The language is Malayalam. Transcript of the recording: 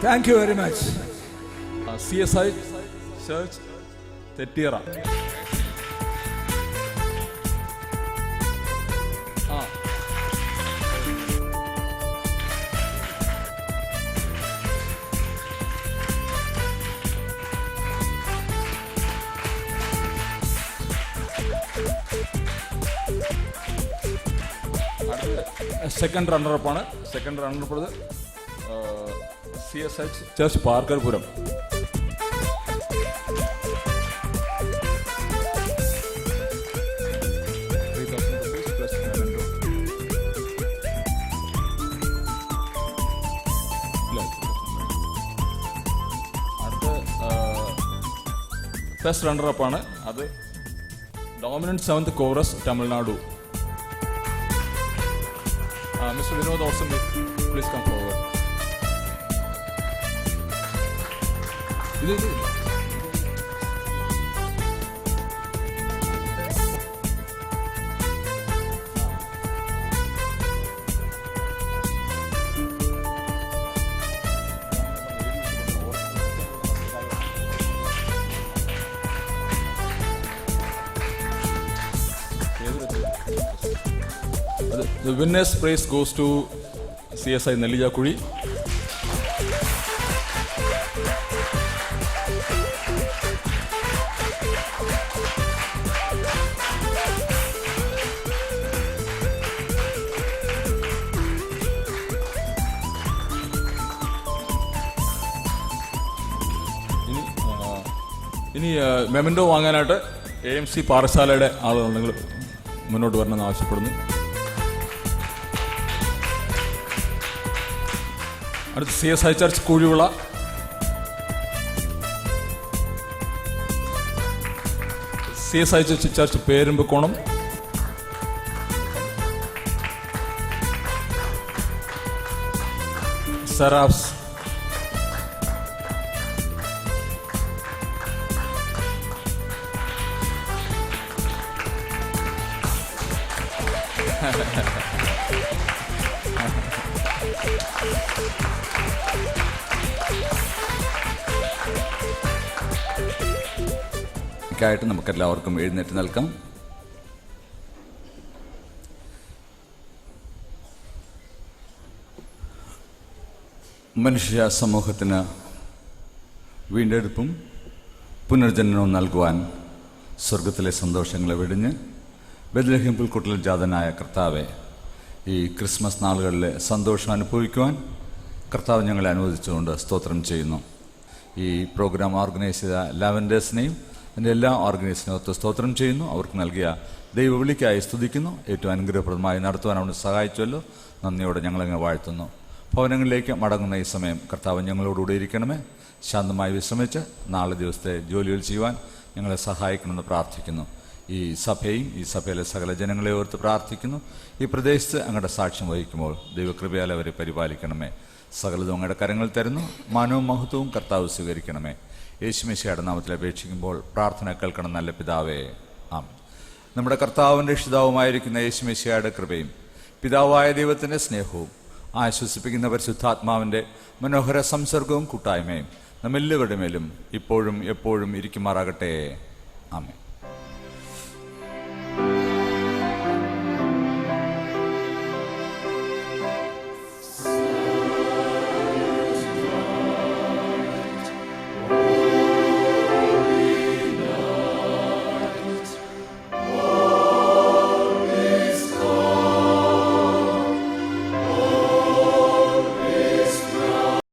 Thank you very much. CSI Church Thettiyara. Second റണ്ണറപ്പാണ്. Second runner up CSI church Parkarpuram. First റണ്ണറപ്പാണ്. അത് dominant seventh chorus Tamil Nadu. Mr. Vinod also, please come forward. The winner's prize goes to CSI Nelijakuri. ഇനി മെമൻഡോ വാങ്ങാനായിട്ട് AMC പാറശാലയുടെ ആളുകൾ നിങ്ങൾ മുന്നോട്ട് വരണമെന്ന് ആവശ്യപ്പെടുന്നു. അടുത്ത CSI church Kuzhivila. CSI church Perumpakkonam. സറാഫ്സ്. ായിട്ട് നമുക്കെല്ലാവർക്കും എഴുന്നേറ്റ് നിൽക്കാം. മനുഷ്യ സമൂഹത്തിന് വീണ്ടെടുപ്പും പുനർജന്മവും നൽകുവാൻ സ്വർഗത്തിലെ സന്തോഷങ്ങളെ വെടിഞ്ഞ് ബെത്ലഹേം പുൽക്കൂട്ടിൽ ജാതനായ കർത്താവെ, ഈ ക്രിസ്മസ് നാളുകളിലെ സന്തോഷം അനുഭവിക്കുവാൻ കർത്താവ് ഞങ്ങളെ അനുവദിച്ചുകൊണ്ട് സ്തോത്രം ചെയ്യുന്നു. ഈ പ്രോഗ്രാം ഓർഗനൈസ് ചെയ്ത ലാവൻഡേഴ്സിനെയും എൻ്റെ എല്ലാ ഓർഗനൈസേഷനും സ്തോത്രം ചെയ്യുന്നു. അവർക്ക് നൽകിയ ദൈവവിളിക്കായി സ്തുതിക്കുന്നു. ഏറ്റവും അനുഗ്രഹപ്രദമായി നടത്തുവാൻ അവന് സഹായിച്ചുവല്ലോ. നന്ദിയോടെ ഞങ്ങളങ്ങ് വാഴ്ത്തുന്നു. ഭവനങ്ങളിലേക്ക് മടങ്ങുന്ന ഈ സമയം കർത്താവ് ഞങ്ങളോടുകൂടി ഇരിക്കണമേ. ശാന്തമായി വിശ്രമിച്ച് നാളെ ദിവസത്തെ ജോലികൾ ചെയ്യുവാൻ ഞങ്ങളെ സഹായിക്കണമെന്ന് പ്രാർത്ഥിക്കുന്നു. ഈ സഭയും ഈ സഭയിലെ സകല ജനങ്ങളെ ഓർത്ത് പ്രാർത്ഥിക്കുന്നു. ഈ പ്രദേശത്ത് അങ്ങയുടെ സാക്ഷ്യം വഹിക്കുമ്പോൾ ദൈവകൃപയാൽ അവരെ പരിപാലിക്കണമേ. സകലതും അങ്ങയുടെ കരങ്ങൾ തരുന്നു. മാനവും മഹത്വവും കർത്താവ് സ്വീകരിക്കണമേ. യേശുമിശിഹായുടെ നാമത്തിൽ അപേക്ഷിക്കുമ്പോൾ പ്രാർത്ഥന കേൾക്കണം നല്ല പിതാവേ. ആമേൻ. നമ്മുടെ കർത്താവിൻ്റെ രക്ഷിതാവുമായിരിക്കുന്ന യേശുമിശിഹായുടെ കൃപയും പിതാവായ ദൈവത്തിൻ്റെ സ്നേഹവും ആശ്വസിപ്പിക്കുന്ന പരിശുദ്ധാത്മാവിൻ്റെ മനോഹര സംസർഗവും കൂട്ടായ്മയും നമ്മെല്ലാവരുടെ മേലും ഇപ്പോഴും എപ്പോഴും ഇരിക്കുമാറാകട്ടെ. ആമേൻ.